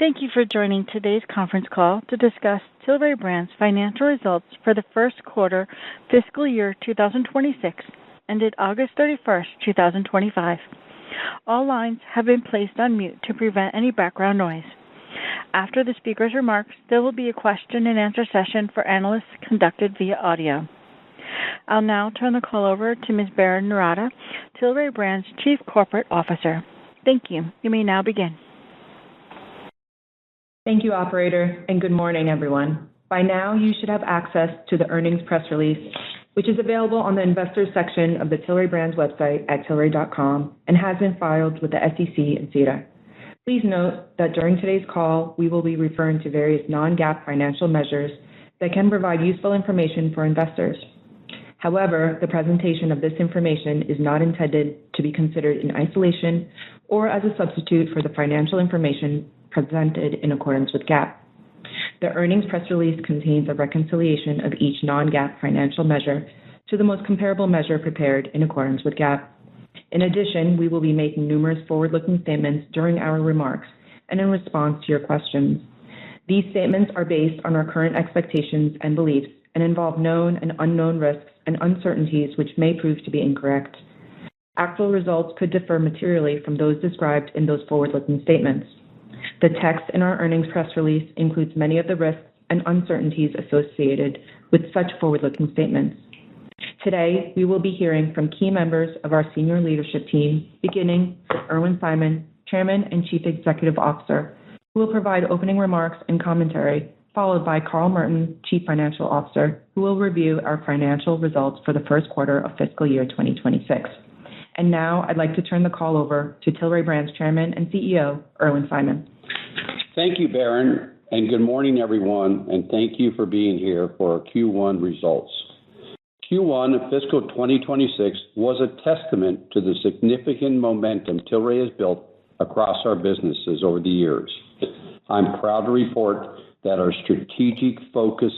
Thank you for joining today's conference call to discuss Tilray Brands' financial results for the first quarter fiscal year 2026, ended August 31st, 2025. All lines have been placed on mute to prevent any background noise. After the speaker's remarks, there will be a question-and-answer session for analysts conducted via audio. I'll now turn the call over to Ms. Berrin Noorata, Tilray Brands' Chief Corporate Officer. Thank you. You may now begin. Thank you, Operator, and good morning, everyone. By now, you should have access to the earnings press release, which is available on the Investors section of the Tilray Brands website at tilray.com and has been filed with the SEC and SEDAR. Please note that during today's call, we will be referring to various non-GAAP financial measures that can provide useful information for investors. However, the presentation of this information is not intended to be considered in isolation or as a substitute for the financial information presented in accordance with GAAP. The earnings press release contains a reconciliation of each non-GAAP financial measure to the most comparable measure prepared in accordance with GAAP. In addition, we will be making numerous forward-looking statements during our remarks and in response to your questions. These statements are based on our current expectations and beliefs and involve known and unknown risks and uncertainties which may prove to be incorrect. Actual results could differ materially from those described in those forward-looking statements. The text in our earnings press release includes many of the risks and uncertainties associated with such forward-looking statements. Today, we will be hearing from key members of our senior leadership team, beginning with Irwin Simon, Chairman and Chief Executive Officer, who will provide opening remarks and commentary, followed by Carl Merton, Chief Financial Officer, who will review our financial results for the first quarter of fiscal year 2026. And now, I'd like to turn the call over to Tilray Brands Chairman and CEO, Irwin Simon. Thank you, Berrin, and good morning, everyone, and thank you for being here for our Q1 results. Q1 of fiscal 2026 was a testament to the significant momentum Tilray has built across our businesses over the years. I'm proud to report that our strategic focus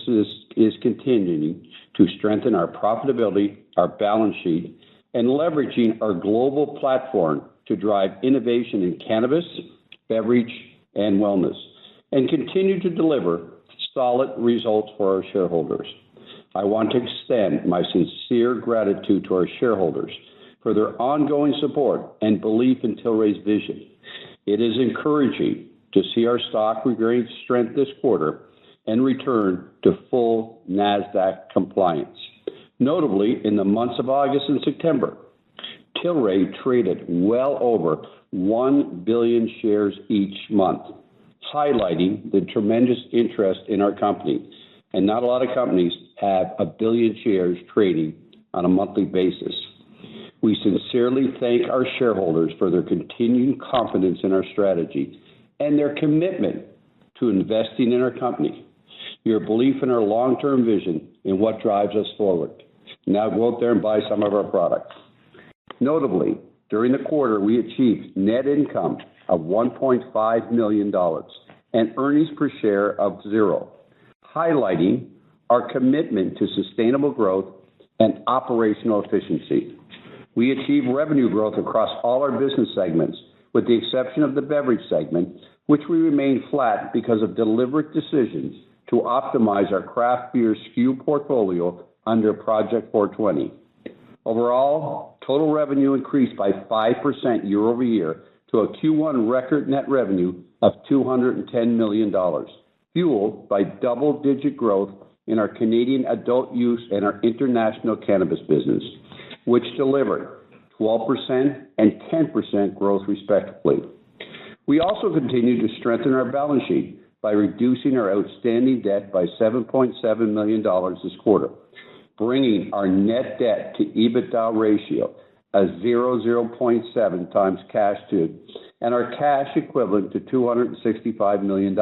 is continuing to strengthen our profitability, our balance sheet, and leveraging our global platform to drive innovation in cannabis, beverage, and wellness, and continue to deliver solid results for our shareholders. I want to extend my sincere gratitude to our shareholders for their ongoing support and belief in Tilray's vision. It is encouraging to see our stock regain strength this quarter and return to full NASDAQ compliance. Notably, in the months of August and September, Tilray traded well over 1 billion shares each month, highlighting the tremendous interest in our company. And not a lot of companies have 1 billion shares trading on a monthly basis. We sincerely thank our shareholders for their continued confidence in our strategy and their commitment to investing in our company. Your belief in our long-term vision is what drives us forward. Now go out there and buy some of our products. Notably, during the quarter, we achieved net income of $1.5 million and earnings per share of 0, highlighting our commitment to sustainable growth and operational efficiency. We achieved revenue growth across all our business segments, with the exception of the beverage segment, which we remained flat because of deliberate decisions to optimize our craft beer SKU portfolio under Project 420. Overall, total revenue increased by 5% year over year to a Q1 record net revenue of $210 million, fueled by double-digit growth in our Canadian adult use and our international cannabis business, which delivered 12% and 10% growth respectively. We also continue to strengthen our balance sheet by reducing our outstanding debt by $7.7 million this quarter, bringing our net debt to EBITDA ratio as 0.7 times cash to, and our cash equivalent to $265 million.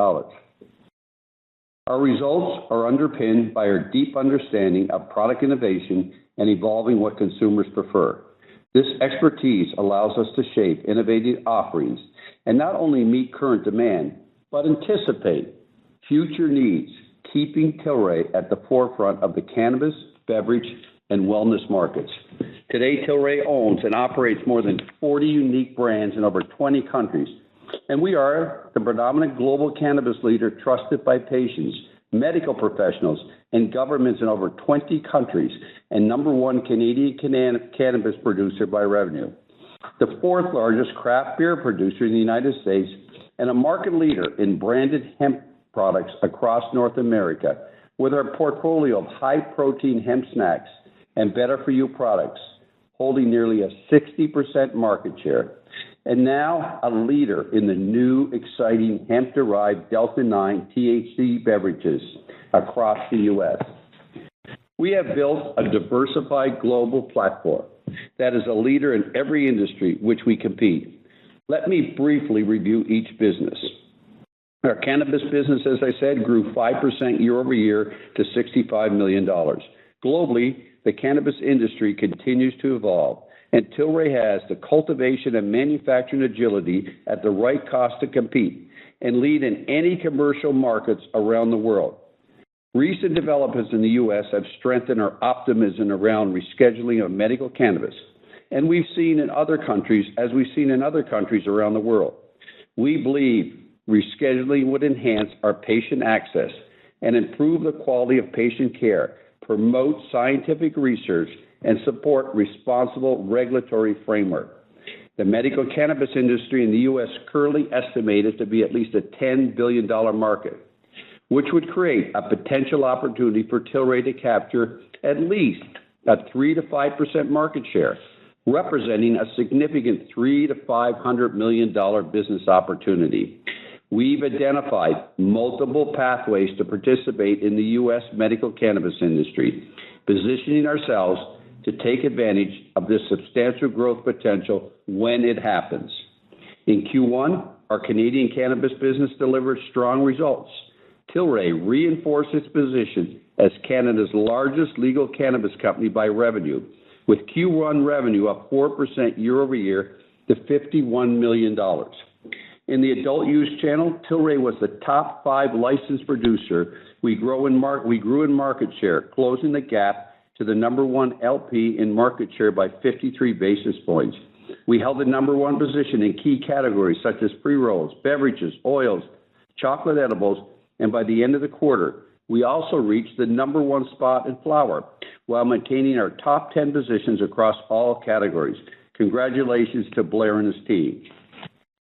Our results are underpinned by our deep understanding of product innovation and evolving what consumers prefer. This expertise allows us to shape innovative offerings and not only meet current demand, but anticipate future needs, keeping Tilray at the forefront of the cannabis, beverage, and wellness markets. Today, Tilray owns and operates more than 40 unique brands in over 20 countries, And we are the predominant global cannabis leader trusted by patients, medical professionals, and governments in over 20 countries, and number one Canadian cannabis producer by revenue. The fourth largest craft beer producer in the United States, and a market leader in branded hemp products across North America, with our portfolio of high-protein hemp snacks and better-for-you products, holding nearly a 60% market share, and now a leader in the new, exciting hemp-derived Delta-9 THC beverages across the U.S. We have built a diversified global platform that is a leader in every industry which we compete. Let me briefly review each business. Our cannabis business, as I said, grew 5% year over year to $65 million. Globally, the cannabis industry continues to evolve, and Tilray has the cultivation and manufacturing agility at the right cost to compete and lead in any commercial markets around the world. Recent developments in the U.S. have strengthened our optimism around rescheduling of medical cannabis, and we've seen in other countries around the world. We believe rescheduling would enhance our patient access and improve the quality of patient care, promote scientific research, and support responsible regulatory framework. The medical cannabis industry in the U.S. currently estimated to be at least a $10 billion market, which would create a potential opportunity for Tilray to capture at least a 3 to 5% market share, representing a significant $300 to $500 million business opportunity. We've identified multiple pathways to participate in the U.S. medical cannabis industry, positioning ourselves to take advantage of this substantial growth potential when it happens. In Q1, our Canadian cannabis business delivered strong results. Tilray reinforced its position as Canada's largest legal cannabis company by revenue, with Q1 revenue up 4% year over year to $51 million. In the adult use channel, Tilray was the top 5 licensed producer. We grew in market share, closing the gap to the number one LP in market share by 53 basis points. We held the number one position in key categories such as pre-rolls, beverages, oils, chocolate edibles, and by the end of the quarter, we also reached the number one spot in flower while maintaining our top 10 positions across all categories. Congratulations to Blair and his team.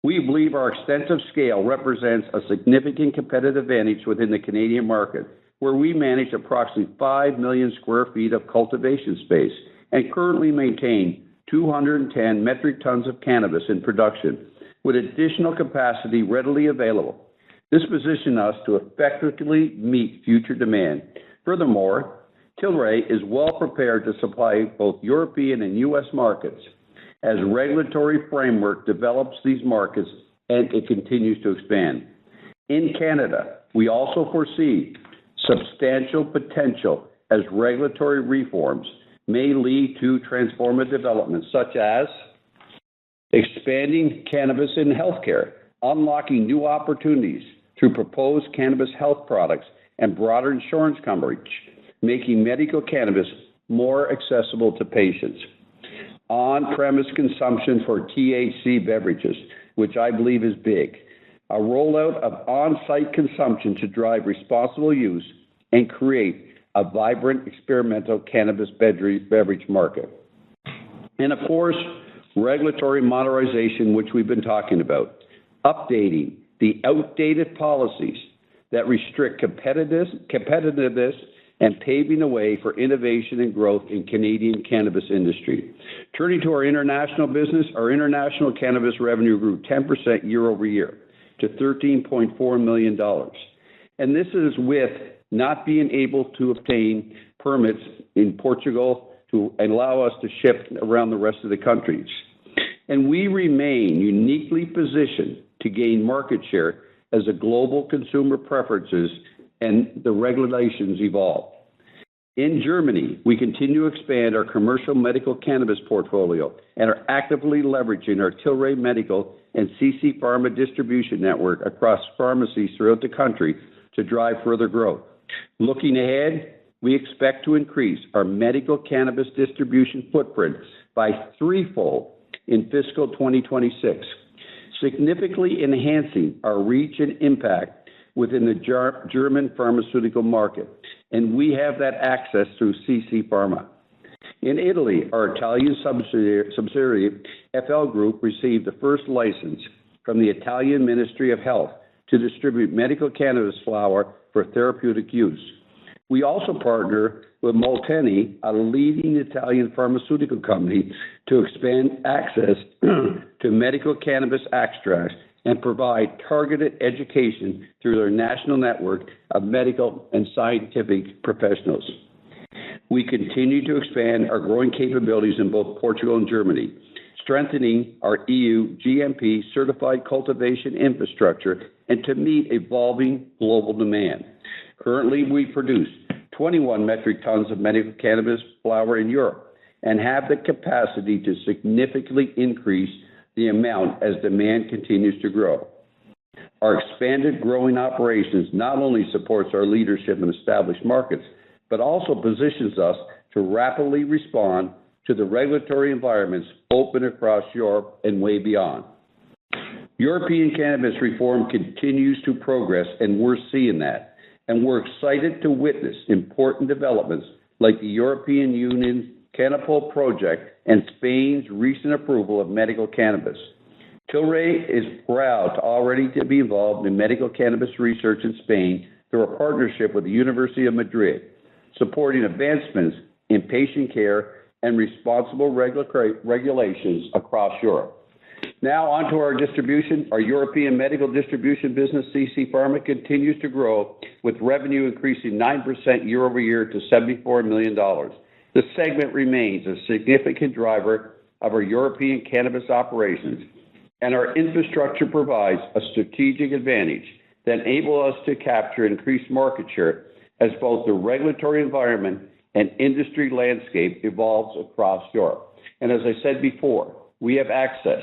We believe our extensive scale represents a significant competitive advantage within the Canadian market, where we manage approximately 5 million square feet of cultivation space and currently maintain 210 metric tons of cannabis in production, with additional capacity readily available. This positions us to effectively meet future demand. Furthermore, Tilray is well prepared to supply both European and U.S. markets as regulatory framework develops these markets and it continues to expand. In Canada, we also foresee substantial potential as regulatory reforms may lead to transformative developments such as expanding cannabis in healthcare, unlocking new opportunities through proposed cannabis health products and broader insurance coverage, making medical cannabis more accessible to patients. On-premise consumption for THC beverages, which I believe is big. A rollout of on-site consumption to drive responsible use and create a vibrant experimental cannabis beverage market. And of course, regulatory modernization, which we've been talking about. Updating the outdated policies that restrict competitiveness and paving the way for innovation and growth in Canadian cannabis industry. Turning to our international business, our international cannabis revenue grew 10% year over year to $13.4 million. And this is with not being able to obtain permits in Portugal to allow us to ship around the rest of the countries. And we remain uniquely positioned to gain market share as the global consumer preferences and the regulations evolve. In Germany, we continue to expand our commercial medical cannabis portfolio and are actively leveraging our Tilray Medical and CC Pharma distribution network across pharmacies throughout the country to drive further growth. Looking ahead, we expect to increase our medical cannabis distribution footprint by threefold in fiscal 2026. significantly enhancing our reach and impact within the German pharmaceutical market, and we have that access through CC Pharma. In Italy, our Italian subsidiary, FL Group, received the first license from the Italian Ministry of Health to distribute medical cannabis flower for therapeutic use. We also partner with Molteni, a leading Italian pharmaceutical company, to expand access to medical cannabis extracts and provide targeted education through their national network of medical and scientific professionals. We continue to expand our growing capabilities in both Portugal and Germany, strengthening our EU GMP certified cultivation infrastructure and to meet evolving global demand. Currently, we produce 21 metric tons of medical cannabis flower in Europe and have the capacity to significantly increase the amount as demand continues to grow. Our expanded growing operations not only supports our leadership in established markets, but also positions us to rapidly respond to the regulatory environments open across Europe and way beyond. European cannabis reform continues to progress, and we're seeing that. And we're excited to witness important developments like the European Union's Canopol project and Spain's recent approval of medical cannabis. Tilray is proud to already be involved in medical cannabis research in Spain through a partnership with the University of Madrid, supporting advancements in patient care and responsible regulations across Europe. Now on to our distribution. Our European medical distribution business, CC Pharma, continues to grow, with revenue increasing 9% year over year to $74 million. The segment remains a significant driver of our European cannabis operations, and our infrastructure provides a strategic advantage that enables us to capture increased market share as both the regulatory environment and industry landscape evolves across Europe. And as I said before, we have access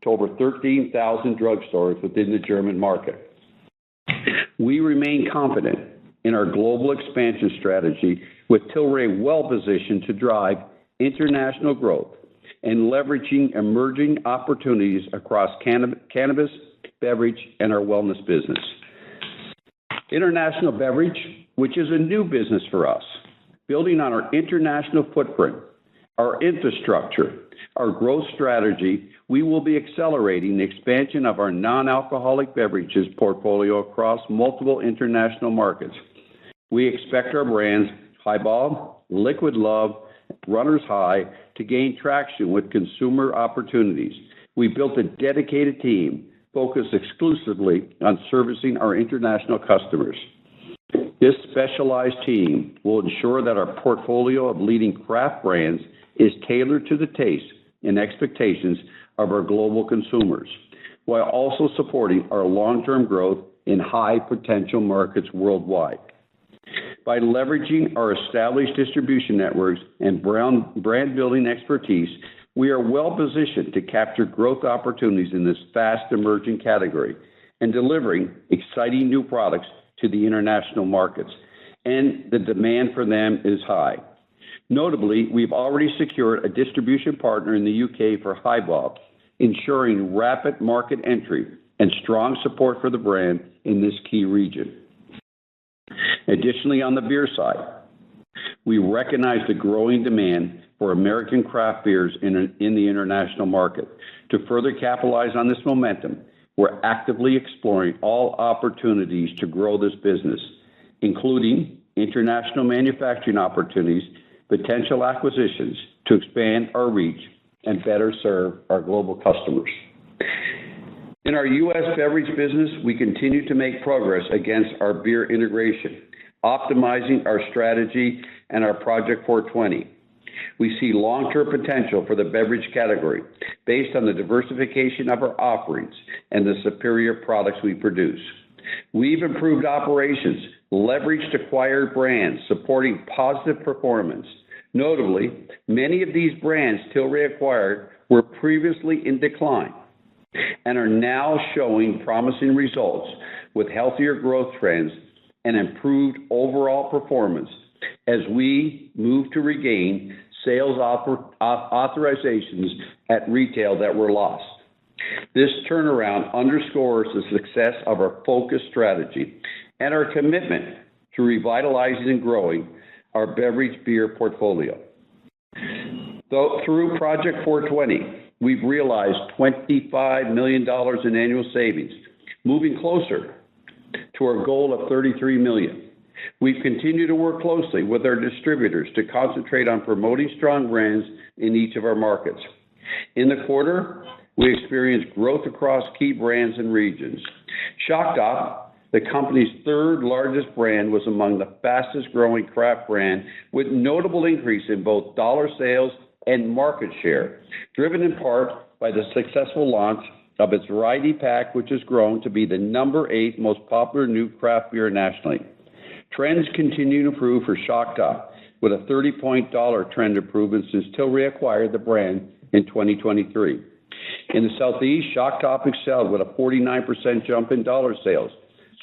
to over 13,000 drugstores within the German market. We remain confident in our global expansion strategy, with Tilray well positioned to drive international growth and leveraging emerging opportunities across cannabis, beverage, and our wellness business. International beverage, which is a new business for us, building on our international footprint, our infrastructure, our growth strategy, we will be accelerating the expansion of our non-alcoholic beverages portfolio across multiple international markets. We expect our brands Hiball, Liquid Love, Runner's High to gain traction with consumer opportunities. We built a dedicated team focused exclusively on servicing our international customers. This specialized team will ensure that our portfolio of leading craft brands is tailored to the taste and expectations of our global consumers, while also supporting our long-term growth in high-potential markets worldwide. By leveraging our established distribution networks and brand-building expertise, we are well-positioned to capture growth opportunities in this fast-emerging category and delivering exciting new products to the international markets, and the demand for them is high. Notably, we've already secured a distribution partner in the UK for Hiball, ensuring rapid market entry and strong support for the brand in this key region. Additionally, on the beer side, we recognize the growing demand for American craft beers in the international market. To further capitalize on this momentum, we're actively exploring all opportunities to grow this business, including international manufacturing opportunities, potential acquisitions to expand our reach and better serve our global customers. In our U.S. beverage business, we continue to make progress against our beer integration, optimizing our strategy and our Project 420. We see long-term potential for the beverage category based on the diversification of our offerings and the superior products we produce. We've improved operations, leveraged acquired brands, supporting positive performance. Notably, many of these brands Tilray acquired were previously in decline and are now showing promising results with healthier growth trends and improved overall performance as we move to regain sales authorizations at retail that were lost. This turnaround underscores the success of our focused strategy and our commitment to revitalizing and growing our beverage beer portfolio. Through Project 420, we've realized $25 million in annual savings, moving closer to our goal of $33 million. We've continued to work closely with our distributors to concentrate on promoting strong brands in each of our markets. In the quarter, we experienced growth across key brands and regions. Shock Top, the company's third largest brand, was among the fastest growing craft brand, with notable increase in both dollar sales and market share, driven in part by the successful launch of its variety pack, which has grown to be the number 8 most popular new craft beer nationally. Trends continue to improve for Shock Top, with a 30-point dollar trend improvement since Tilray acquired the brand in 2023. In the Southeast, Shock Top excelled with a 49% jump in dollar sales.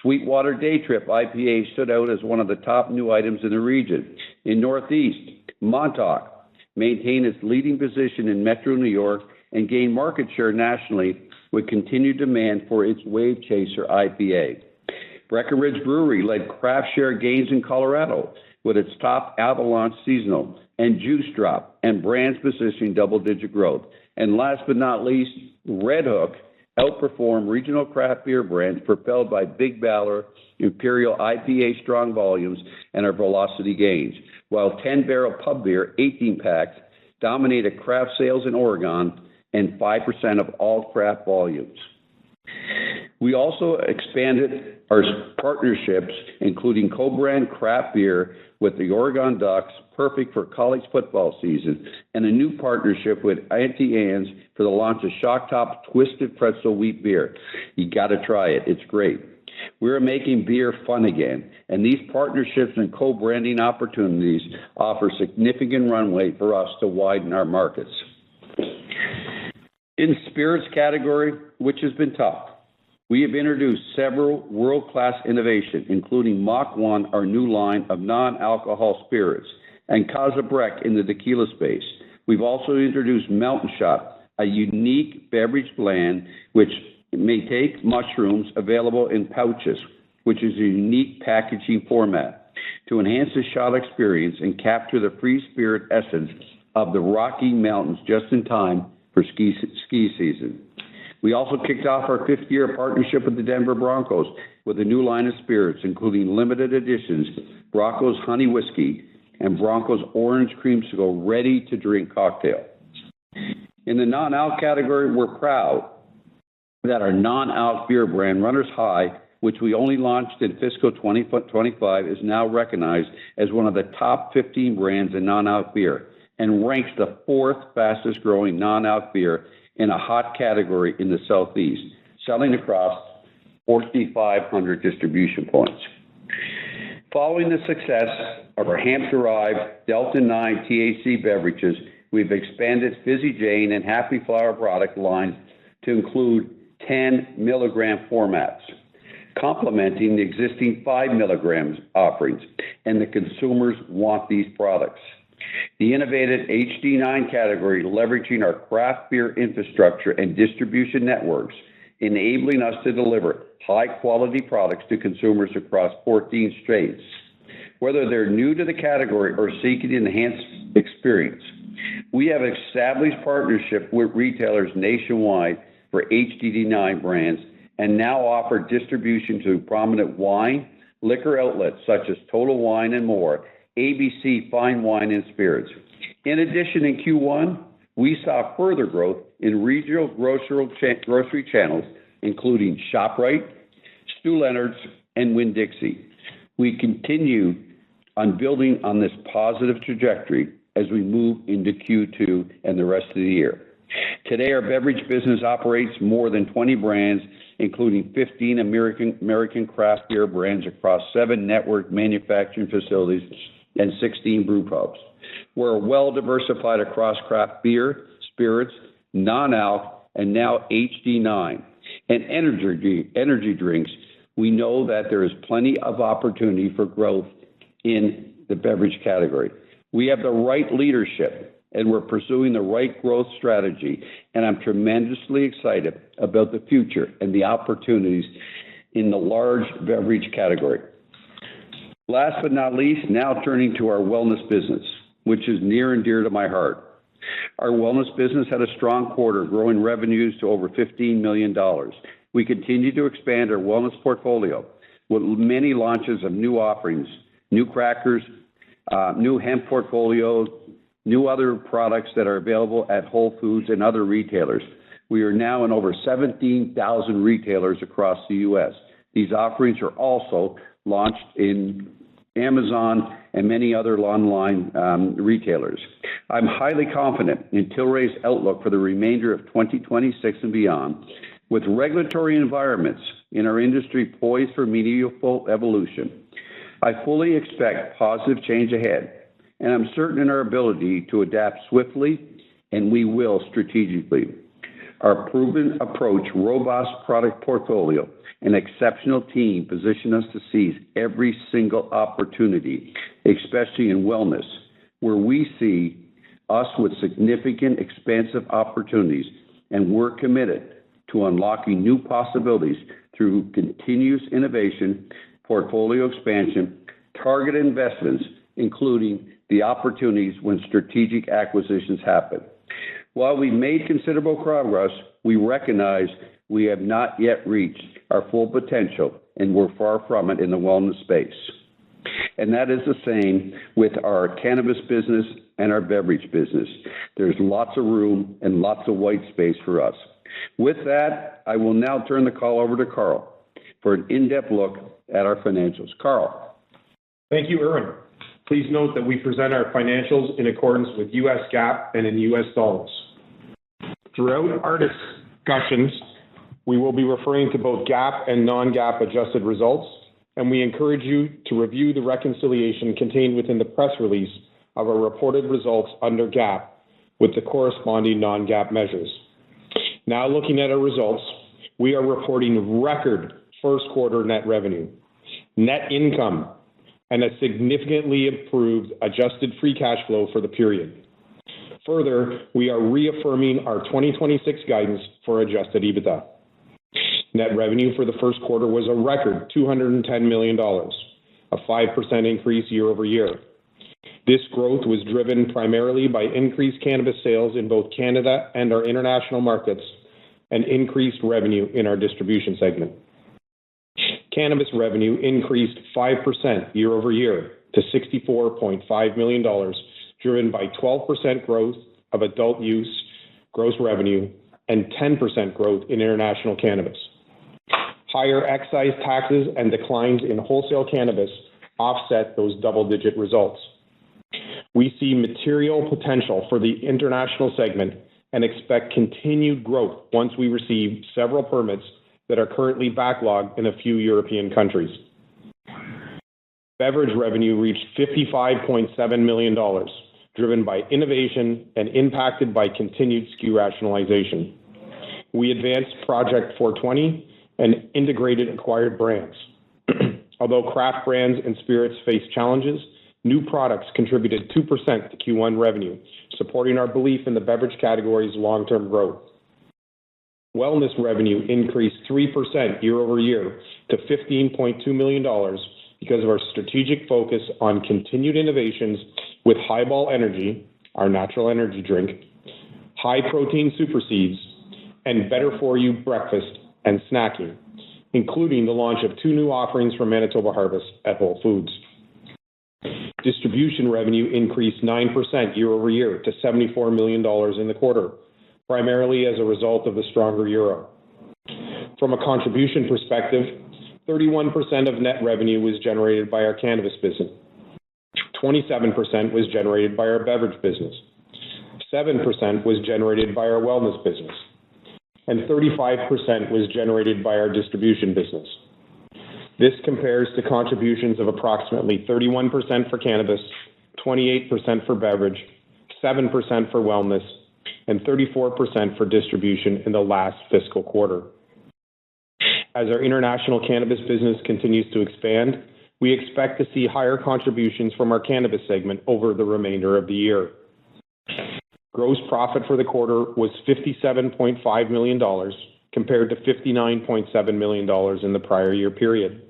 SweetWater Day Trip IPA stood out as one of the top new items in the region. In Northeast, Montauk maintained its leading position in Metro New York and gained market share nationally with continued demand for its Wave Chaser IPA. Breckenridge Brewery led craft share gains in Colorado with its top Avalanche Seasonal and Juice Drop and brands positioning double-digit growth. And last but not least, Redhook outperformed regional craft beer brands propelled by Big Ballard, Imperial IPA strong volumes, and our velocity gains, while 10-barrel pub beer 18-packs dominated craft sales in Oregon and 5% of all craft volumes. We also expanded our partnerships, including co-brand craft beer with the Oregon Ducks, perfect for college football season, and a new partnership with Auntie Anne's for the launch of Shock Top Twisted Pretzel Wheat Beer. You got to try it. It's great. We're making beer fun again, and these partnerships and co-branding opportunities offer significant runway for us to widen our markets. In spirits category, which has been tough, we have introduced several world-class innovations, including Mach 1, our new line of non-alcohol spirits, and Casa Breck in the tequila space. We've also introduced Mountain Shot, a unique beverage blend which may take mushrooms available in pouches, which is a unique packaging format to enhance the shot experience and capture the free spirit essence of the Rocky Mountains just in time for ski season. We also kicked off our 5th year partnership with the Denver Broncos with a new line of spirits, including limited editions, Broncos Honey Whiskey, and Broncos Orange Creamsicle ready-to-drink cocktail. In the non-alc category, we're proud that our non-alc beer brand, Runner's High, which we only launched in fiscal 2025, is now recognized as one of the top 15 brands in non-alc beer and ranks the 4th fastest growing non-alc beer in a hot category in the Southeast, selling across 4,500 distribution points. Following the success of our hemp-derived Delta-9 THC beverages, we've expanded Fizzy Jane and Happy Flower product lines to include 10-milligram formats, complementing the existing 5 milligrams offerings, and the consumers want these products. The innovative HD9 category, leveraging our craft beer infrastructure and distribution networks, enabling us to deliver high-quality products to consumers across 14 states. Whether they're new to the category or seeking an enhanced experience, we have established partnership with retailers nationwide for HD9 brands and now offer distribution to prominent wine, liquor outlets such as Total Wine and more, ABC Fine Wine and Spirits. In addition, in Q1, we saw further growth in regional grocery channels, including ShopRite, Stu Leonard's, and Winn-Dixie. We continue on building on this positive trajectory as we move into Q2 and the rest of the year. Today, our beverage business operates more than 20 brands, including 15 American craft beer brands across 7 network manufacturing facilities and 16 brew pubs. We're well diversified across craft beer, spirits, non-alc, and now HD9. And energy drinks, we know that there is plenty of opportunity for growth in the beverage category. We have the right leadership and we're pursuing the right growth strategy, and I'm tremendously excited about the future and the opportunities in the large beverage category. Last but not least, now turning to our wellness business, which is near and dear to my heart. Our wellness business had a strong quarter, growing revenues to over $15 million. We continue to expand our wellness portfolio with many launches of new offerings, new crackers, new hemp portfolios, new other products that are available at Whole Foods and other retailers. We are now in over 17,000 retailers across the U.S. These offerings are also launched in Amazon and many other online retailers. I'm highly confident in Tilray's outlook for the remainder of 2026 and beyond. With regulatory environments in our industry poised for meaningful evolution, I fully expect positive change ahead, and I'm certain in our ability to adapt swiftly, and we will strategically. Our proven approach, robust product portfolio, and exceptional team position us to seize every single opportunity, especially in wellness, where we see us with significant expansive opportunities, and we're committed to unlocking new possibilities through continuous innovation, portfolio expansion, targeted investments, including the opportunities when strategic acquisitions happen. While we've made considerable progress, we recognize we have not yet reached our full potential, and we're far from it in the wellness space. And that is the same with our cannabis business and our beverage business. There's lots of room and lots of white space for us. With that, I will now turn the call over to Carl for an in-depth look at our financials. Carl. Thank you, Irwin. Please note that we present our financials in accordance with U.S. GAAP and in U.S. dollars. Throughout our discussions, we will be referring to both GAAP and non-GAAP adjusted results, and we encourage you to review the reconciliation contained within the press release of our reported results under GAAP with the corresponding non-GAAP measures. Now looking at our results, we are reporting record first quarter net revenue, net income, and a significantly improved adjusted free cash flow for the period. Further, we are reaffirming our 2026 guidance for adjusted EBITDA. Net revenue for the first quarter was a record $210 million, a 5% increase year over year. This growth was driven primarily by increased cannabis sales in both Canada and our international markets and increased revenue in our distribution segment. Cannabis revenue increased 5% year over year to $64.5 million, driven by 12% growth of adult use gross revenue and 10% growth in international cannabis. Higher excise taxes and declines in wholesale cannabis offset those double-digit results. We see material potential for the international segment and expect continued growth once we receive several permits that are currently backlogged in a few European countries. Beverage revenue reached $55.7 million, driven by innovation and impacted by continued SKU rationalization. We advanced Project 420 and integrated acquired brands. Although craft brands and spirits face challenges, new products contributed 2% to Q1 revenue, supporting our belief in the beverage category's long-term growth. Wellness revenue increased 3% year over year to $15.2 million because of our strategic focus on continued innovations with Hiball Energy, our natural energy drink, high-protein super seeds, and better-for-you breakfast and snacking, including the launch of 2 new offerings from Manitoba Harvest at Whole Foods. Distribution revenue increased 9% year over year to $74 million in the quarter, primarily as a result of the stronger euro. From a contribution perspective, 31% of net revenue was generated by our cannabis business, 27% was generated by our beverage business, 7% was generated by our wellness business, and 35% was generated by our distribution business. This compares to contributions of approximately 31% for cannabis, 28% for beverage, 7% for wellness, and 34% for distribution in the last fiscal quarter. As our international cannabis business continues to expand, we expect to see higher contributions from our cannabis segment over the remainder of the year. Gross profit for the quarter was $57.5 million compared to $59.7 million in the prior year period.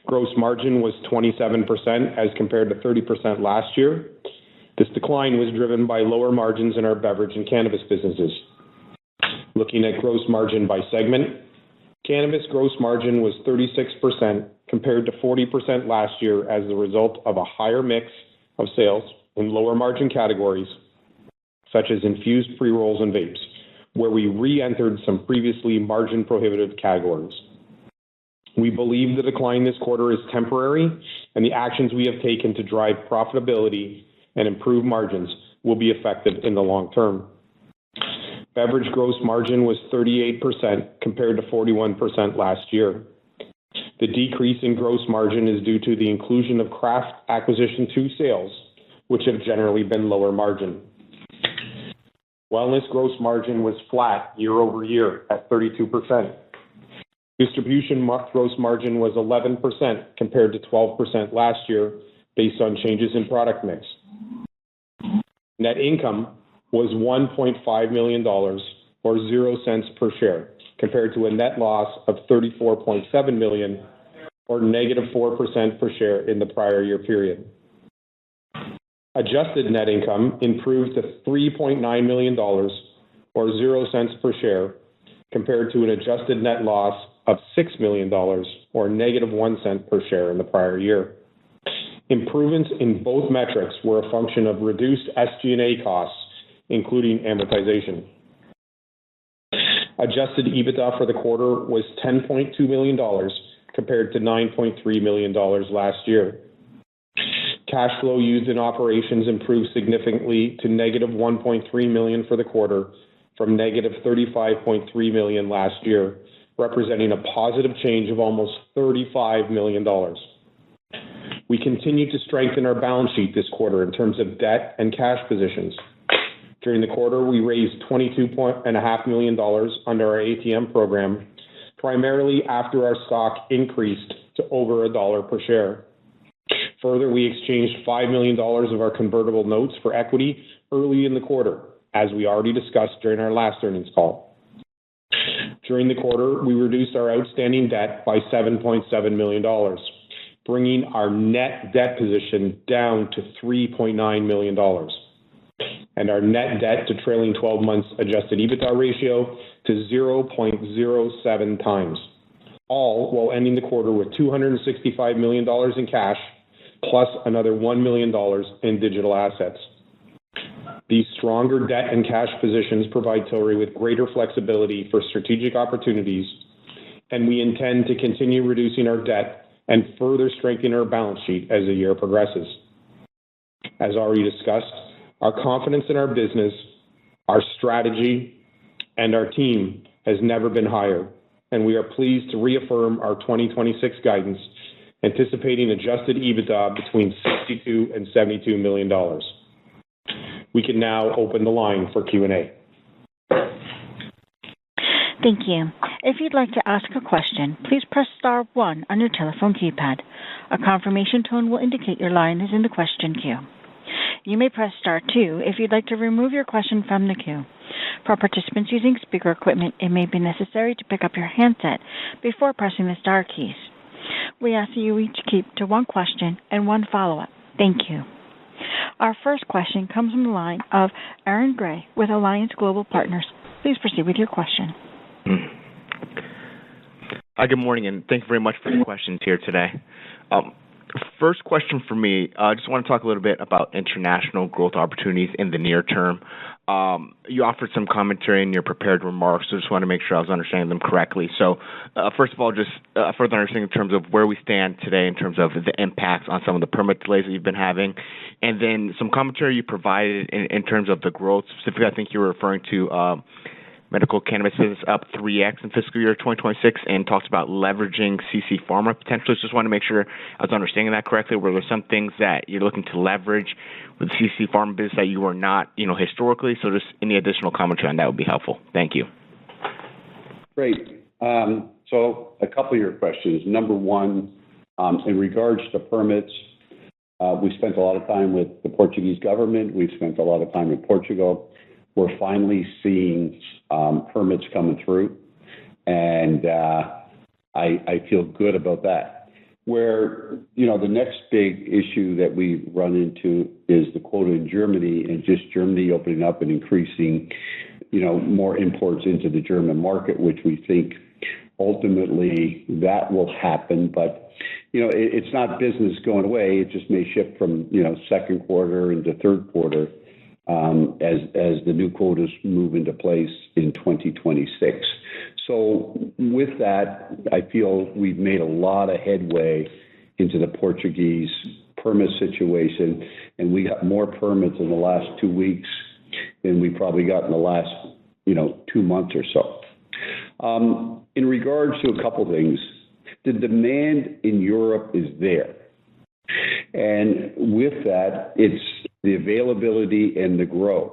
Gross margin was 27% as compared to 30% last year. This decline was driven by lower margins in our beverage and cannabis businesses. Looking at gross margin by segment, cannabis gross margin was 36% compared to 40% last year as a result of a higher mix of sales in lower margin categories such as infused pre-rolls and vapes, where we re-entered some previously margin prohibitive categories. We believe the decline this quarter is temporary, and the actions we have taken to drive profitability and improve margins will be effective in the long term. Beverage gross margin was 38% compared to 41% last year. The decrease in gross margin is due to the inclusion of Craft Acquisition 2 sales, which have generally been lower margin. Wellness gross margin was flat year over year at 32%. Distribution gross margin was 11% compared to 12% last year based on changes in product mix. Net income was $1.5 million or 0 cents per share compared to a net loss of $34.7 million or negative 4% per share in the prior year period. Adjusted net income improved to $3.9 million or 0 cents per share compared to an adjusted net loss of $6 million or negative 1 cent per share in the prior year. Improvements in both metrics were a function of reduced SG&A costs, including amortization. Adjusted EBITDA for the quarter was $10.2 million compared to $9.3 million last year. Cash flow used in operations improved significantly to negative $1.3 million for the quarter from negative $35.3 million last year, representing a positive change of almost $35 million. We continue to strengthen our balance sheet this quarter in terms of debt and cash positions. During the quarter, we raised $22.5 million under our ATM program, primarily after our stock increased to over $1 per share. Further, we exchanged $5 million of our convertible notes for equity early in the quarter, as we already discussed during our last earnings call. During the quarter, we reduced our outstanding debt by $7.7 million, bringing our net debt position down to $3.9 million, and our net debt to trailing 12 months adjusted EBITDA ratio to 0.07 times, all while ending the quarter with $265 million in cash, plus another $1 million in digital assets. These stronger debt and cash positions provide Tilray with greater flexibility for strategic opportunities, and we intend to continue reducing our debt and further strengthen our balance sheet as the year progresses. As already discussed, our confidence in our business, our strategy, and our team has never been higher, and we are pleased to reaffirm our 2026 guidance, anticipating adjusted EBITDA between $62 and $72 million. We can now open the line for Q&A. Thank you. If you'd like to ask a question, please press star 1 on your telephone keypad. A confirmation tone will indicate your line is in the question queue. You may press star 2 if you'd like to remove your question from the queue. For participants using speaker equipment, it may be necessary to pick up your handset before pressing the star keys. We ask that you each keep to one question and one follow-up. Thank you. Our first question comes from the line of Aaron Gray with Alliance Global Partners. Please proceed with your question. Hi, good morning, and thank you very much for the questions here today. First question for me, I just want to talk a little bit about international growth opportunities in the near term. You offered some commentary in your prepared remarks, so I just want to make sure I was understanding them correctly. So, first of all, just further understanding in terms of where we stand today in terms of the impacts on some of the permit delays that you've been having, and then some commentary you provided in terms of the growth. Specifically, I think you were referring to medical cannabis business up 3x in fiscal year 2026 and talked about leveraging CC Pharma potentially. Just want to make sure I was understanding that correctly. Were there some things that you're looking to leverage with CC Pharma business that you were not, historically? So just any additional commentary on that would be helpful. Thank you. Great. So a couple of your questions. Number one, in regards to permits, We spent a lot of time with the Portuguese government. We've spent a lot of time in Portugal. We're finally seeing permits coming through, and I feel good about that. Where, the next big issue that we run into is the quota in Germany, and just Germany opening up and increasing, more imports into the German market, which we think ultimately that will happen. But, it's not business going away. It just may shift from, second quarter into third quarter as the new quotas move into place in 2026. So with that, I feel we've made a lot of headway into the Portuguese permit situation, and we got more permits in the last 2 weeks than we probably got in the last, 2 months or so. In regards to a couple things, the demand in Europe is there. And with that, it's the availability and the growth.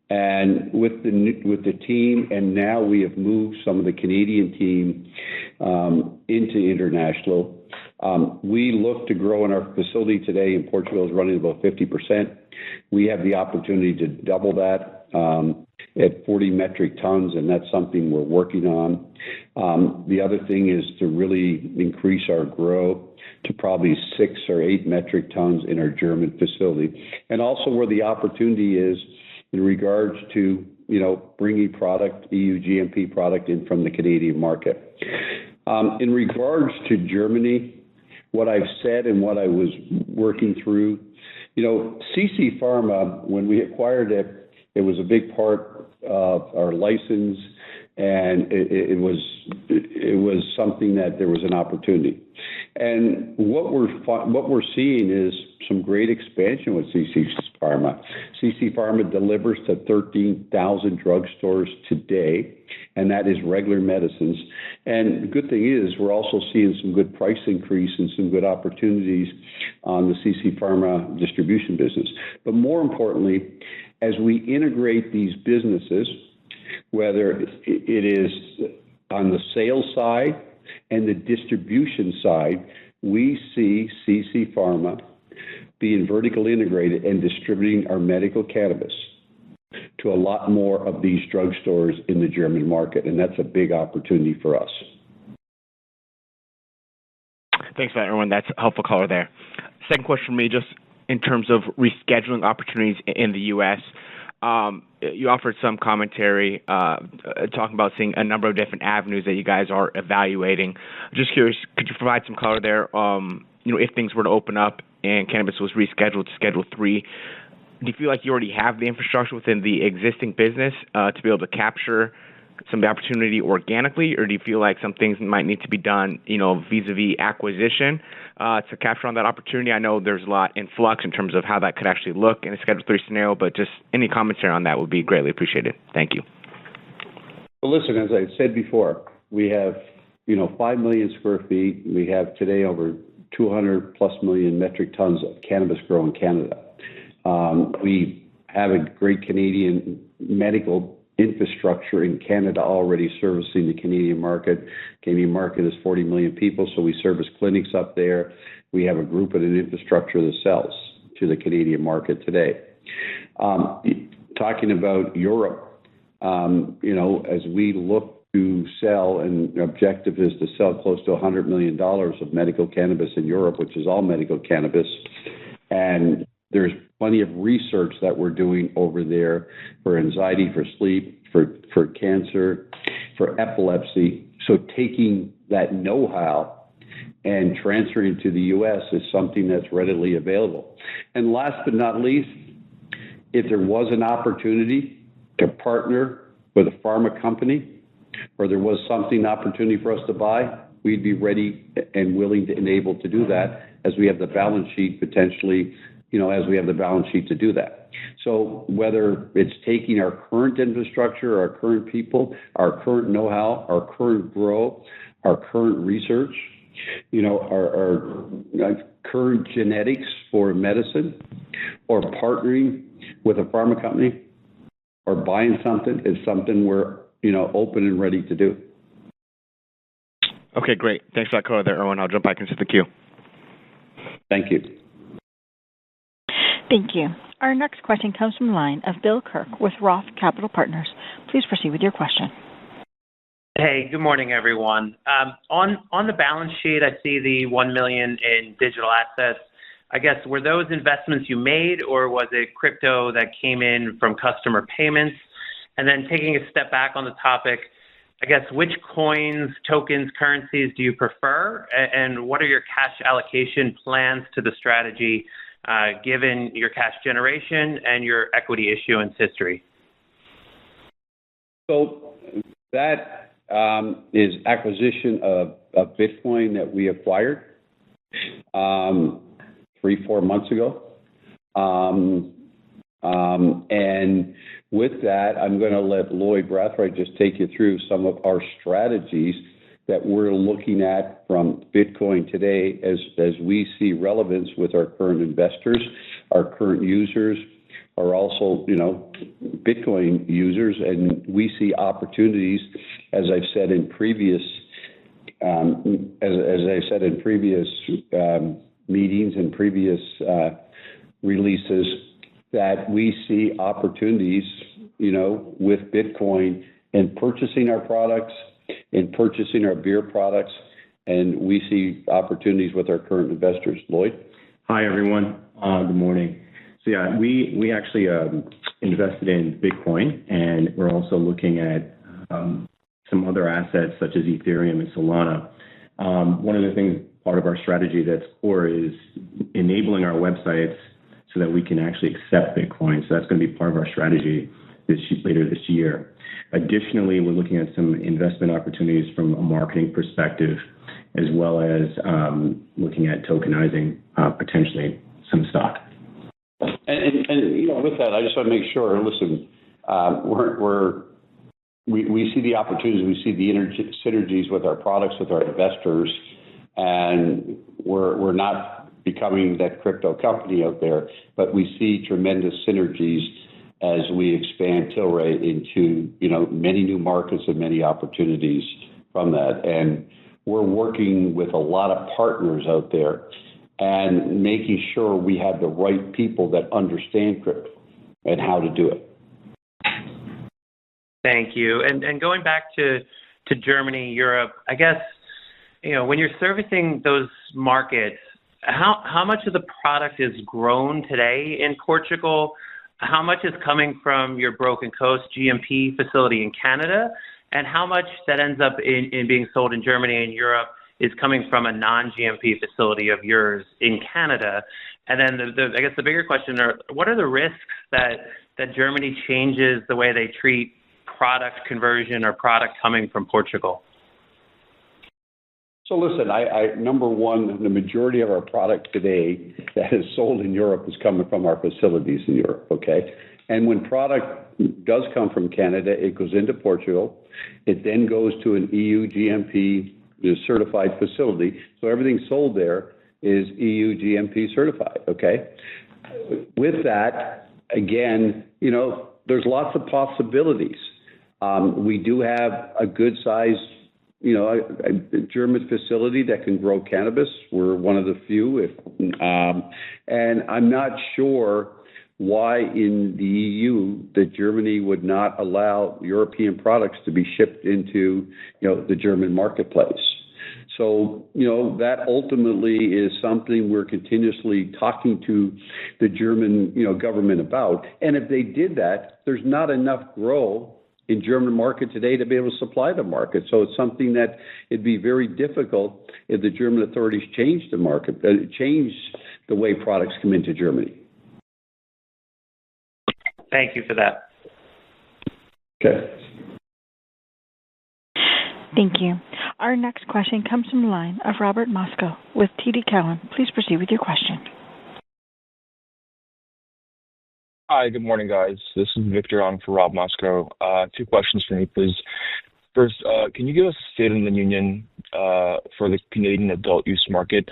And with the team, and now we have moved some of the Canadian team into international. We look to grow in our facility today in Portugal is running about 50%. We have the opportunity to double that at 40 metric tons, and that's something we're working on. The other thing is to really increase our growth to probably 6 or 8 metric tons in our German facility. And also where the opportunity is in regards to, bringing product, EU GMP product in from the Canadian market. In regards to Germany, what I've said and what I was working through, CC Pharma, when we acquired it, it was a big part of our license, and it was something that there was an opportunity. And what we're seeing is some great expansion with CC Pharma. CC Pharma delivers to 13,000 drugstores today, and that is regular medicines. And the good thing is we're also seeing some good price increase and some good opportunities on the CC Pharma distribution business. But more importantly, as we integrate these businesses, whether it is on the sales side and the distribution side, we see CC Pharma being vertically integrated and distributing our medical cannabis to a lot more of these drugstores in the German market, and that's a big opportunity for us. Thanks for that, Erwin. That's a helpful color there. Second question for me, just in terms of rescheduling opportunities in the U.S., you offered some commentary talking about seeing a number of different avenues that you guys are evaluating. Just curious, could you provide some color there? If things were to open up and cannabis was rescheduled to Schedule 3, do you feel like you already have the infrastructure within the existing business to be able to capture some of the opportunity organically, or do you feel like some things might need to be done, vis-a-vis acquisition to capture on that opportunity? I know there's a lot in flux in terms of how that could actually look in a Schedule 3 scenario, but just any commentary on that would be greatly appreciated. Thank you. Well, listen, as I said before, we have, 5 million square feet. We have today over 200 plus million metric tons of cannabis grown in Canada. We have a great Canadian medical infrastructure in Canada already servicing the Canadian market. Canadian market is 40 million people, so we service clinics up there. We have a group and an infrastructure that sells to the Canadian market today. Talking about Europe, as we look to sell, and the objective is to sell close to $100 million of medical cannabis in Europe, which is all medical cannabis. And there's plenty of research that we're doing over there for anxiety, for sleep, for cancer, for epilepsy. So taking that know-how and transferring to the U.S. is something that's readily available. And last but not least, if there was an opportunity to partner with a pharma company, or there was opportunity for us to buy, we'd be ready and willing to and able to do that, as we have the balance sheet potentially, to do that. So whether it's taking our current infrastructure, our current people, our current know-how, our current growth, our current research, our current genetics for medicine, or partnering with a pharma company, or buying something, is something we're, open and ready to do. Okay, great. Thanks for that color there, Erwin. I'll jump back into the queue. Thank you. Thank you. Our next question comes from the line of Bill Kirk with Roth Capital Partners. Please proceed with your question. Hey, good morning, everyone. On the balance sheet, I see the $1 million in digital assets. I guess, were those investments you made, or was it crypto that came in from customer payments? And then taking a step back on the topic, I guess, which coins, tokens, currencies do you prefer, and what are your cash allocation plans to the strategy, given your cash generation and your equity issuance history? So that is acquisition of Bitcoin that we acquired 3-4 months ago. And with that, I'm going to let Lloyd Brathwaite just take you through some of our strategies that we're looking at from Bitcoin today as we see relevance with our current investors, our current users, are also, Bitcoin users, and we see opportunities, as I've said in previous, meetings and previous releases, that we see opportunities, with Bitcoin in purchasing our products, in purchasing our beer products, and we see opportunities with our current investors. Lloyd? Hi, everyone. Good morning. So yeah, we actually invested in Bitcoin, and we're also looking at some other assets such as Ethereum and Solana. One of the things, part of our strategy that's core, is enabling our websites so that we can actually accept Bitcoin. So that's going to be part of our strategy later this year. Additionally, we're looking at some investment opportunities from a marketing perspective, as well as looking at tokenizing potentially some stock. And with that, I just want to make sure. Listen, we see the opportunities, we see the synergies with our products, with our investors, and we're not becoming that crypto company out there, but we see tremendous synergies as we expand Tilray into many new markets and many opportunities from that. And we're working with a lot of partners out there and making sure we have the right people that understand crypto and how to do it. Thank you. And going back to Germany, Europe, I guess, when you're servicing those markets, how much of the product is grown today in Portugal? How much is coming from your Broken Coast GMP facility in Canada? And how much that ends up in being sold in Germany and Europe is coming from a non-GMP facility of yours in Canada? And then I guess the bigger question are, what are the risks that Germany changes the way they treat product conversion or product coming from Portugal? So listen, I number one, the majority of our product today that is sold in Europe is coming from our facilities in Europe, okay? And when product does come from Canada, it goes into Portugal. It then goes to an EU GMP certified facility. So everything sold there is EU GMP certified, okay? With that, again, there's lots of possibilities. We do have a good size, a German facility that can grow cannabis. We're one of the few, and I'm not sure why in the EU that Germany would not allow European products to be shipped into, the German marketplace. So, that ultimately is something we're continuously talking to the German, government about. And if they did that, there's not enough grow in German market today to be able to supply the market. So it's something that it'd be very difficult if the German authorities change the market, change the way products come into Germany. Thank you for that. Okay. Thank you. Our next question comes from the line of Robert Moskow with TD Cowen. Please proceed with your question. Hi, good morning, guys. This is Victor on for Rob Moskow. 2 questions for me, please. First, can you give us a state of the union for the Canadian adult use market?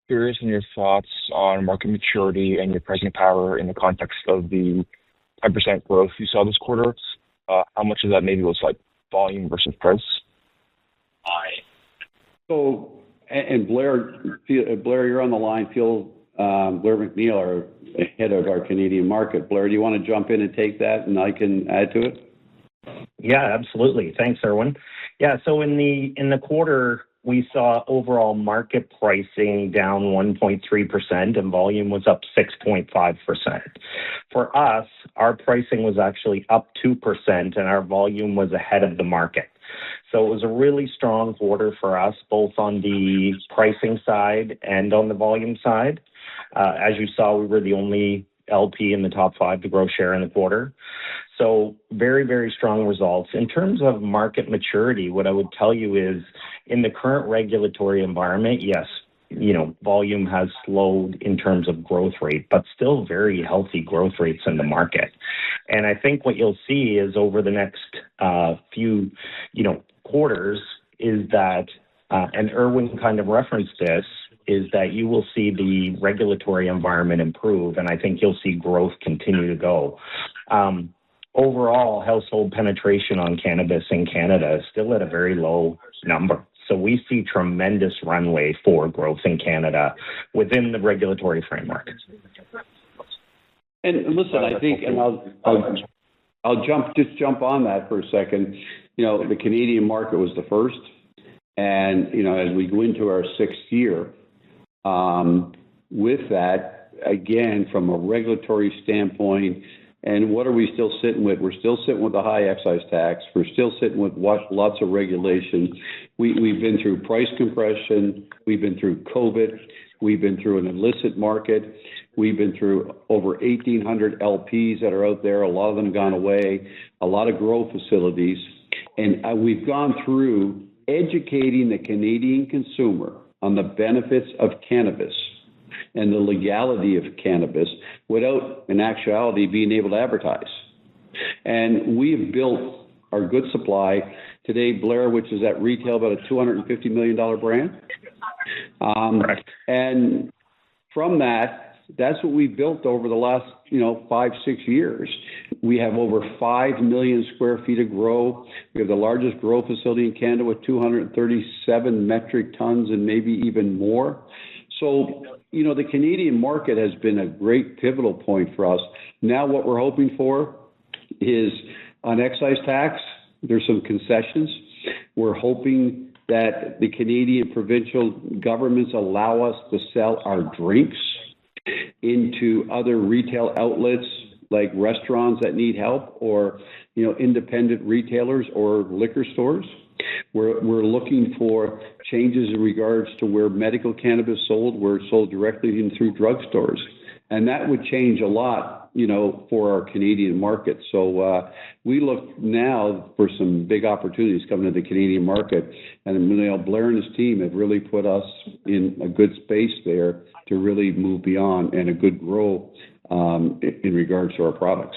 Curious in your thoughts on market maturity and your pricing power in the context of the 5% growth you saw this quarter. How much of that maybe was like volume versus price? So, and Blair, you're on the line. Blair McNeil, our ahead of our Canadian market. Blair, do you want to jump in and take that, and I can add to it? Yeah, absolutely. Thanks, Irwin. Yeah, so in the quarter, we saw overall market pricing down 1.3% and volume was up 6.5%. For us, our pricing was actually up 2% and our volume was ahead of the market. So it was a really strong quarter for us, both on the pricing side and on the volume side. As you saw, we were the only LP in the top 5 to grow share in the quarter. So very, very strong results. In terms of market maturity, what I would tell you is in the current regulatory environment, yes, volume has slowed in terms of growth rate, but still very healthy growth rates in the market. And I think what you'll see is over the next few, quarters is that, and Irwin kind of referenced this, is that you will see the regulatory environment improve, and I think you'll see growth continue to go. Overall, household penetration on cannabis in Canada is still at a very low number. So we see tremendous runway for growth in Canada within the regulatory framework. And listen, I think, and I'll jump on that for a second. The Canadian market was the first, and as we go into our 6th year, with that, again, from a regulatory standpoint, and what are we still sitting with? We're still sitting with a high excise tax. We're still sitting with lots of regulation. We've been through price compression. We've been through COVID. We've been through an illicit market. We've been through over 1,800 LPs that are out there. A lot of them gone away. A lot of grow facilities. And we've gone through educating the Canadian consumer on the benefits of cannabis and the legality of cannabis without, in actuality, being able to advertise. And we have built our good supply today, Blair, which is at retail about a $250 million brand. And from that's what we've built over the last, 5-6 years. We have over 5 million square feet of grow. We have the largest grow facility in Canada with 237 metric tons and maybe even more. So, the Canadian market has been a great pivotal point for us. Now what we're hoping for is on excise tax, there's some concessions. We're hoping that the Canadian provincial governments allow us to sell our drinks into other retail outlets like restaurants that need help or, independent retailers or liquor stores. We're looking for changes in regards to where medical cannabis sold, where it's sold directly in through drugstores. And that would change a lot, for our Canadian market. So we look now for some big opportunities coming to the Canadian market. And Blair and his team have really put us in a good space there to really move beyond and a good growth in regards to our products.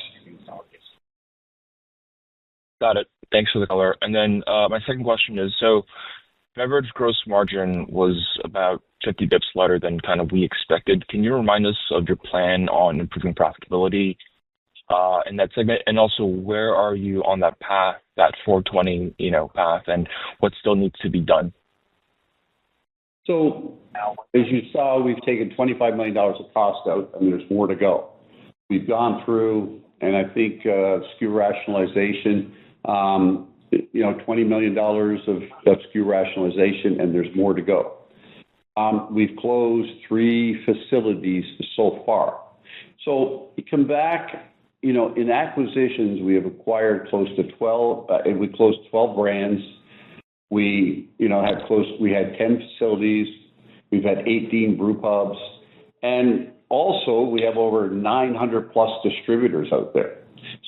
Got it. Thanks for the color. And then my second question is, so beverage gross margin was about 50 bips lighter than kind of we expected. Can you remind us of your plan on improving profitability in that segment? And also, where are you on that path, that 420, path, and what still needs to be done? So, as you saw, we've taken $25 million of cost out, and there's more to go. We've gone through, and I think SKU rationalization, $20 million of SKU rationalization, and there's more to go. We've closed 3 facilities so far. So you come back, in acquisitions, we have acquired close to 12, and we closed 12 brands. We, we had 10 facilities. We've had 18 brew pubs. And also, we have over 900 plus distributors out there.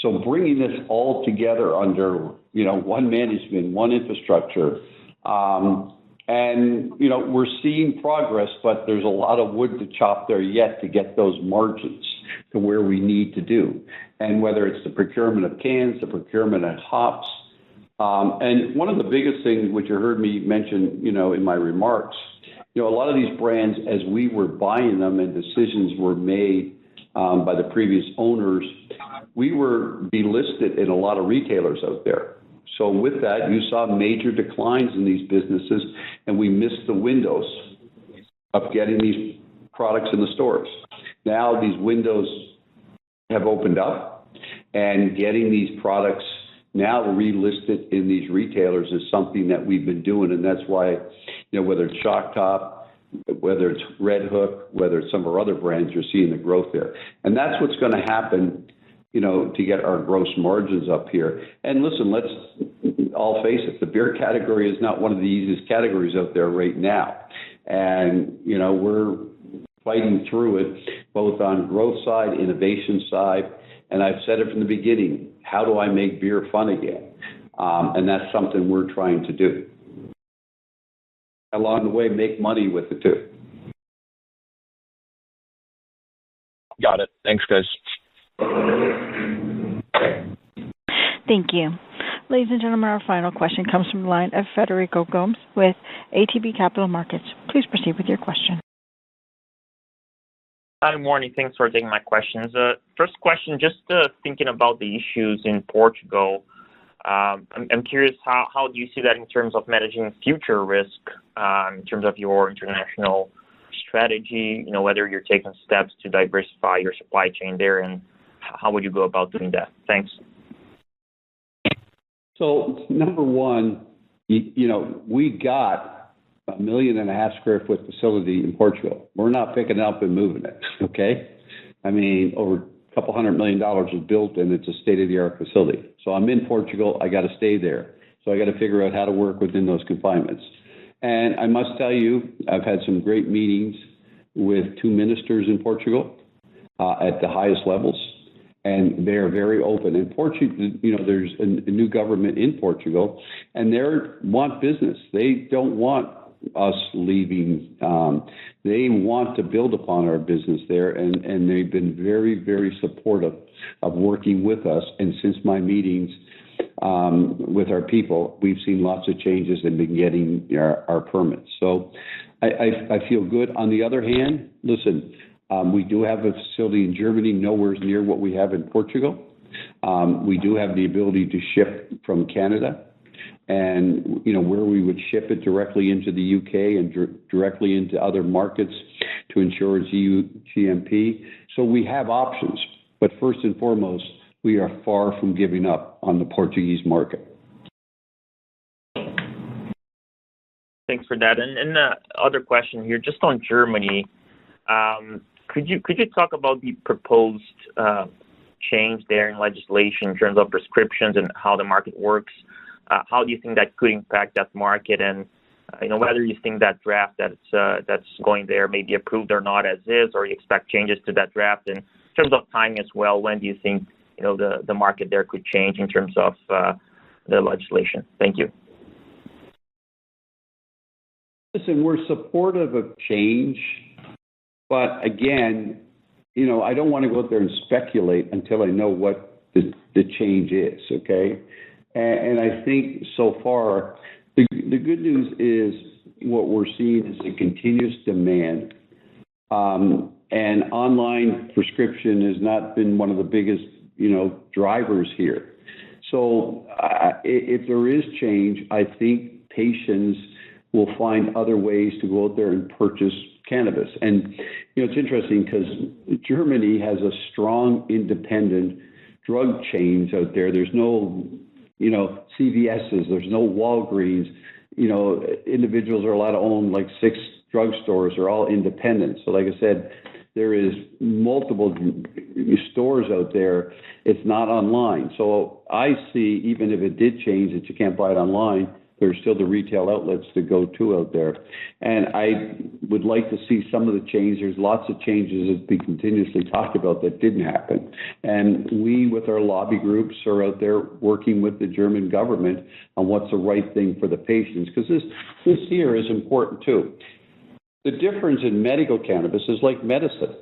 So bringing this all together under, one management, one infrastructure, and, we're seeing progress, but there's a lot of wood to chop there yet to get those margins to where we need to do. And whether it's the procurement of cans, the procurement of hops. And one of the biggest things, which you heard me mention, in my remarks, a lot of these brands, as we were buying them and decisions were made by the previous owners, we were delisted in a lot of retailers out there. So with that, you saw major declines in these businesses, and we missed the windows of getting these products in the stores. now these windows have opened up, and getting these products now relisted in these retailers is something that we've been doing, and that's why, whether it's Shock Top, whether it's Redhook, whether it's some of our other brands, you're seeing the growth there. And that's what's going to happen, to get our gross margins up here. And listen, let's all face it, the beer category is not one of the easiest categories out there right now. And, we're fighting through it, both on growth side, innovation side, and I've said it from the beginning, how do I make beer fun again? And that's something we're trying to do. Along the way, make money with it too. Got it. Thanks, guys. Thank you. Ladies and gentlemen, our final question comes from the line of Federico Gomes with ATB Capital Markets. Please proceed with your question. Hi, morning. Thanks for taking my questions. First question, just thinking about the issues in Portugal. I'm curious, how do you see that in terms of managing future risk, in terms of your international strategy, whether you're taking steps to diversify your supply chain there, and how would you go about doing that? Thanks. So, number one, we got 1.5 million square foot facility in Portugal. We're not picking it up and moving it, okay? I mean, over a couple $100 million was built, and it's a state-of-the-art facility. So I'm in Portugal. I got to stay there. So I got to figure out how to work within those confinements. And I must tell you, I've had some great meetings with 2 ministers in Portugal at the highest levels, and they are very open. In Portugal, there's a new government in Portugal, and they want business. They don't want us leaving. They want to build upon our business there, and they've been very, very supportive of working with us. And since my meetings with our people, we've seen lots of changes and been getting our permits. So I feel good. On the other hand, listen, we do have a facility in Germany, nowhere near what we have in Portugal. We do have the ability to ship from Canada, and where we would ship it directly into the UK and directly into other markets to ensure it's EU GMP. So we have options, but first and foremost, we are far from giving up on the Portuguese market. Thanks for that. And other question here, just on Germany, could you talk about the proposed change there in legislation in terms of prescriptions and how the market works? How do you think that could impact that market, and whether you think that draft that's going there may be approved or not as is, or you expect changes to that draft? And in terms of timing as well, when do you think the market there could change in terms of the legislation? Thank you. Listen, we're supportive of change, but again, I don't want to go out there and speculate until I know what the change is, okay? And I think so far, the good news is what we're seeing is a continuous demand, and online prescription has not been one of the biggest, drivers here. So if there is change, I think patients will find other ways to go out there and purchase cannabis. And, it's interesting because Germany has a strong independent drug chains out there. There's no, CVS's, there's no Walgreens. Individuals are allowed to own like 6 drugstores. They're all independent. So like I said, there is multiple stores out there. It's not online. So I see, even if it did change that you can't buy it online, there's still the retail outlets to go to out there. And I would like to see some of the change. There's lots of changes that we continuously talked about that didn't happen. And we, with our lobby groups, are out there working with the German government on what's the right thing for the patients, because this here is important too. The difference in medical cannabis is like medicine.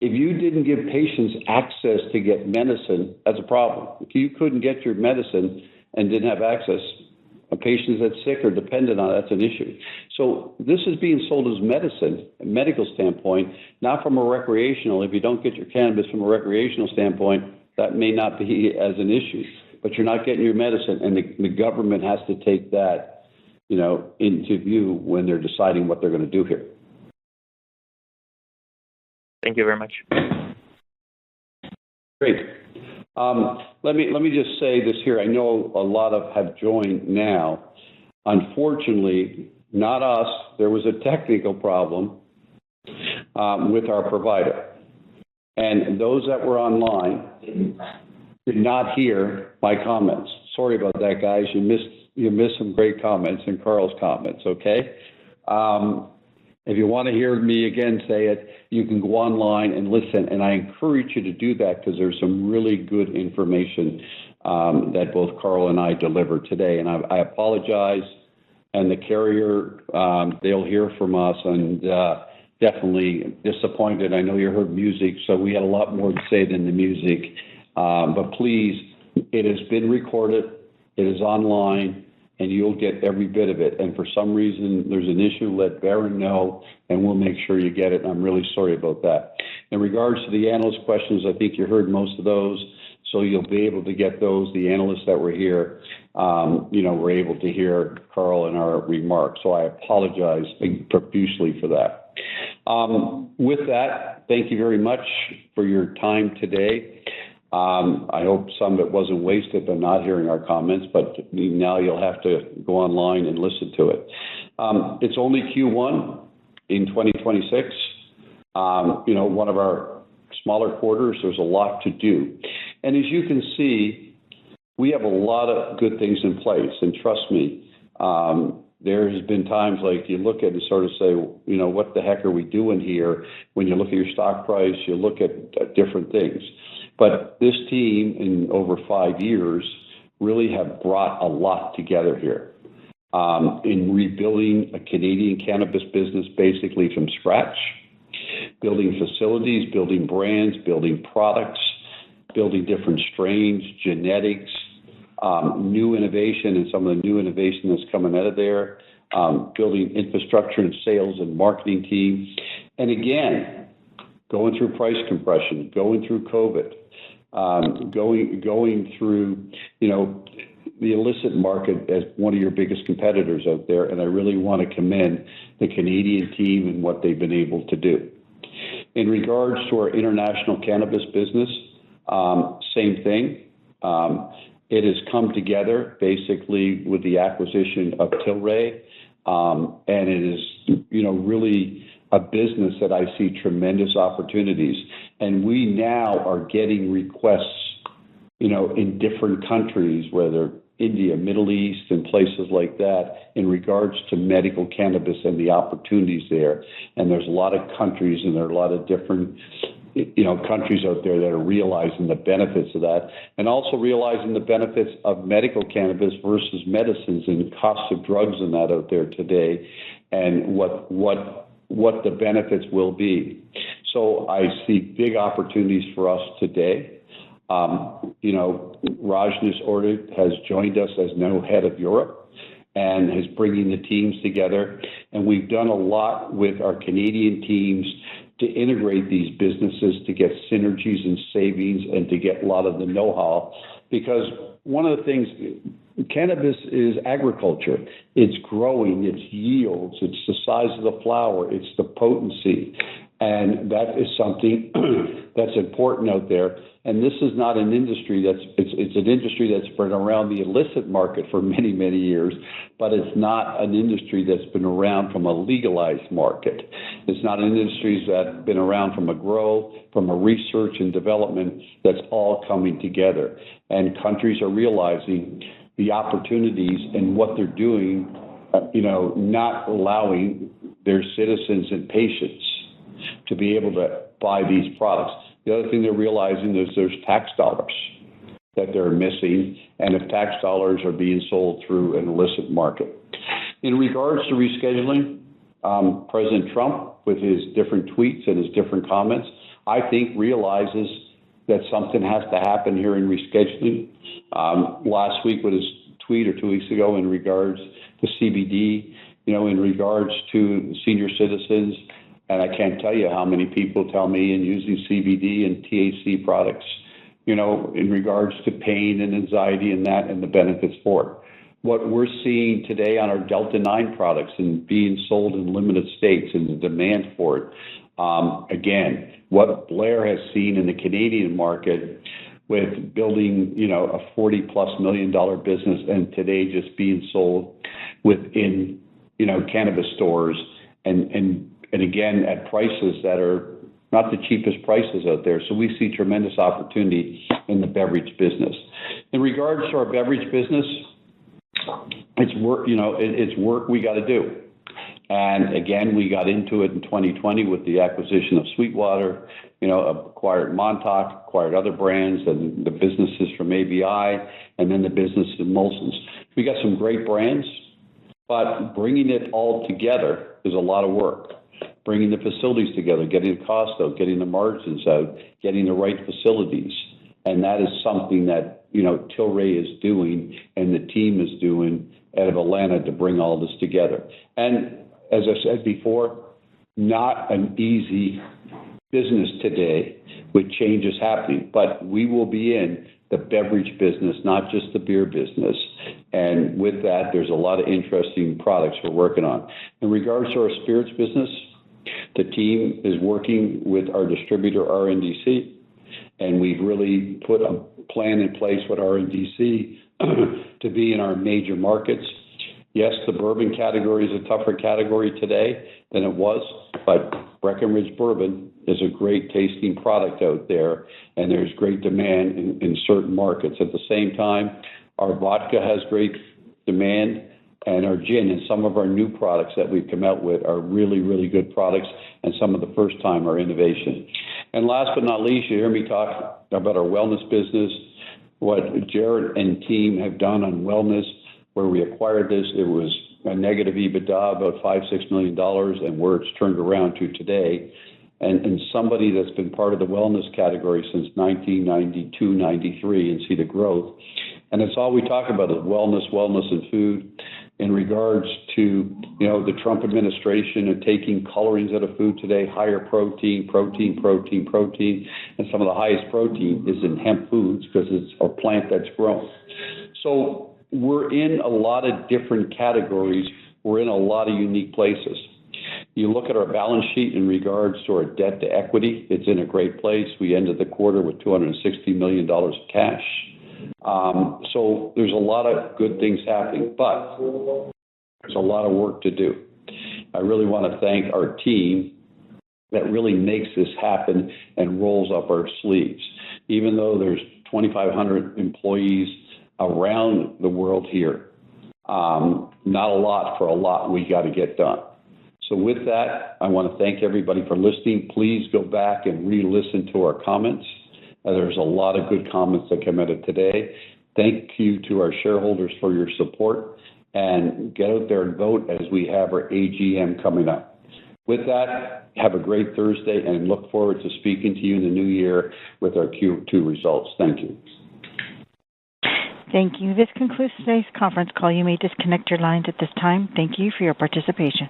If you didn't give patients access to get medicine, that's a problem. If you couldn't get your medicine and didn't have access, a patient that's sick or dependent on it, that's an issue. So this is being sold as medicine, a medical standpoint, not from a recreational. If you don't get your cannabis from a recreational standpoint, that may not be as an issue, but you're not getting your medicine, and the government has to take that, into view when they're deciding what they're going to do here. Thank you very much. Great. Let me just say this here. I know a lot have joined now. Unfortunately, not us. There was a technical problem with our provider. And those that were online did not hear my comments. Sorry about that, guys. You missed some great comments and Carl's comments, okay? If you want to hear me again say it, you can go online and listen. And I encourage you to do that because there's some really good information that both Carl and I delivered today. And I apologize. And the carrier, they'll hear from us, and definitely disappointed. I know you heard music, so we had a lot more to say than the music. But please, it has been recorded. It is online, and you'll get every bit of it. And for some reason, there's an issue, let Baron know, and we'll make sure you get it. And I'm really sorry about that. In regards to the analyst questions, I think you heard most of those, so you'll be able to get those. The analysts that were here, were able to hear Carl and our remarks. So I apologize profusely for that. With that, thank you very much for your time today. I hope some of it wasn't wasted by not hearing our comments, but now you'll have to go online and listen to it. It's only Q1 in 2026. One of our smaller quarters, there's a lot to do. And as you can see, we have a lot of good things in place. And trust me, there has been times like you look at and sort of say, what the heck are we doing here? When you look at your stock price, you look at different things. But this team in over 5 years really have brought a lot together here in rebuilding a Canadian cannabis business basically from scratch, building facilities, building brands, building products, building different strains, genetics, new innovation, and some of the new innovation that's coming out of there, building infrastructure and sales and marketing teams. And again, going through price compression, going through COVID, going through, the illicit market as one of your biggest competitors out there. And I really want to commend the Canadian team and what they've been able to do. In regards to our international cannabis business, same thing. It has come together basically with the acquisition of Tilray, and it is, really a business that I see tremendous opportunities. And we now are getting requests, in different countries, whether India, Middle East, and places like that, in regards to medical cannabis and the opportunities there. And there's a lot of countries, and there are a lot of different countries out there that are realizing the benefits of that, and also realizing the benefits of medical cannabis versus medicines and cost of drugs and that out there today, and what the benefits will be. So I see big opportunities for us today. Rajnish Ordig has joined us as now head of Europe and is bringing the teams together. And we've done a lot with our Canadian teams to integrate these businesses, to get synergies and savings, and to get a lot of the know-how. Because one of the things, cannabis is agriculture. It's growing, it's yields, it's the size of the flower, it's the potency. And that is something that's important out there. And this is not an industry it's an industry that's been around the illicit market for many, many years, but it's not an industry that's been around from a legalized market. It's not an industry that's been around from a grow, from a research and development that's all coming together. And countries are realizing the opportunities and what they're doing, not allowing their citizens and patients to be able to buy these products. The other thing they're realizing is there's tax dollars that they're missing, and if tax dollars are being sold through an illicit market. In regards to rescheduling, President Trump, with his different tweets and his different comments, I think realizes that something has to happen here in rescheduling. Last week with his tweet or 2 weeks ago in regards to CBD, in regards to senior citizens, and I can't tell you how many people tell me in using CBD and THC products, in regards to pain and anxiety and that and the benefits for it. what we're seeing today on our Delta 9 products and being sold in limited states and the demand for it. Again, what Blair has seen in the Canadian market with building, a $40+ million business and today just being sold within, cannabis stores and again at prices that are not the cheapest prices out there. So we see tremendous opportunity in the beverage business. In regards to our beverage business, it's work, it's work we got to do. And again, we got into it in 2020 with the acquisition of SweetWater, acquired Montauk, acquired other brands, and the businesses from ABI, and then the business of Molson's. We got some great brands, but bringing it all together is a lot of work. Bringing the facilities together, getting the cost out, getting the margins out, getting the right facilities. And that is something that, Tilray is doing and the team is doing out of Atlanta to bring all this together. And as I said before, not an easy business today with changes happening, but we will be in the beverage business, not just the beer business. And with that, there's a lot of interesting products we're working on. In regards to our spirits business, the team is working with our distributor, RNDC, and we've really put a plan in place with RNDC to be in our major markets. Yes, the bourbon category is a tougher category today than it was, but Breckenridge bourbon is a great tasting product out there, and there's great demand in certain markets. At the same time, our vodka has great demand, and our gin and some of our new products that we've come out with are really, really good products, and some of the first time are innovation. And last but not least, you hear me talk about our wellness business, what Jared and team have done on wellness. Where we acquired this, it was a negative EBITDA, about $5-6 million, and where it's turned around to today. And somebody that's been part of the wellness category since 1992, 93, and see the growth. And it's all we talk about is wellness and food. In regards to, the Trump administration and taking colorings out of food today, higher protein, and some of the highest protein is in hemp foods because it's a plant that's grown. So we're in a lot of different categories. We're in a lot of unique places. You look at our balance sheet in regards to our debt to equity, it's in a great place. We ended the quarter with $260 million of cash. So there's a lot of good things happening, but there's a lot of work to do. I really want to thank our team that really makes this happen and rolls up our sleeves. Even though there's 2,500 employees around the world here, not a lot for a lot we got to get done. So with that, I want to thank everybody for listening. Please go back and re-listen to our comments. There's a lot of good comments that came out of today. Thank you to our shareholders for your support, and get out there and vote as we have our AGM coming up. With that, have a great Thursday and look forward to speaking to you in the new year with our Q2 results. Thank you. Thank you. This concludes today's conference call. You may disconnect your lines at this time. Thank you for your participation.